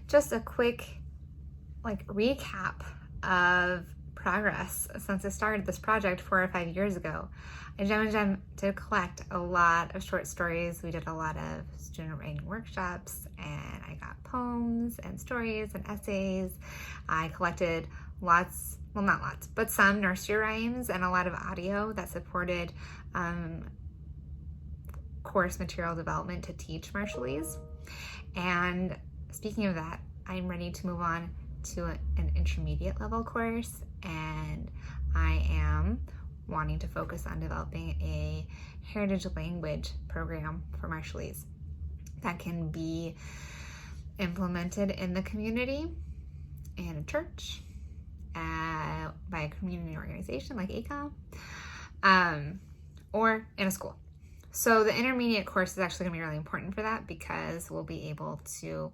just a quick recap of progress since I started this project 4 or 5 years ago. Gem and Gem did collect a lot of short stories. We did a lot of student writing workshops, and I got poems and stories and essays. I collected lots, well, not lots, but some nursery rhymes and a lot of audio that supported course material development to teach Marshallese. And speaking of that, I'm ready to move on to an intermediate level course, and I am wanting to focus on developing a heritage language program for Marshallese that can be implemented in the community, in a church, by a community organization like ACOM, or in a school. So the intermediate course is actually going to be really important for that, because we'll be able to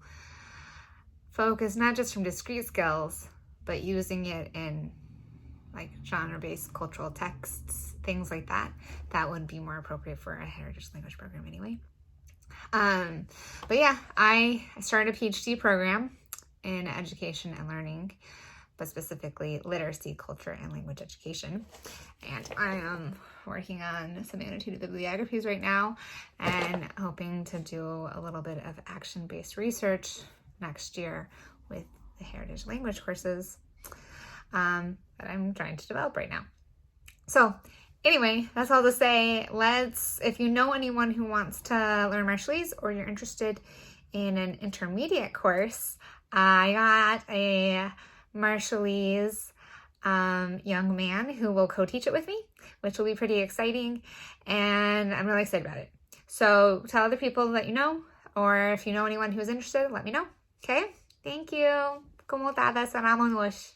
focus not just from discrete skills, but using it in genre-based cultural texts, things like that. That would be more appropriate for a heritage language program anyway. But yeah, I started a PhD program in education and learning, but specifically literacy, culture, and language education. And I am working on some annotated bibliographies right now, and hoping to do a little bit of action-based research next year with the heritage language courses that I'm trying to develop right now. So anyway, that's all to say. If you know anyone who wants to learn Marshallese, or you're interested in an intermediate course, I got a Marshallese young man who will co-teach it with me, which will be pretty exciting, and I'm really excited about it. So tell other people that you know, or if you know anyone who's interested, let me know. Okay? Thank you. Kumutada sa Ramon Wish.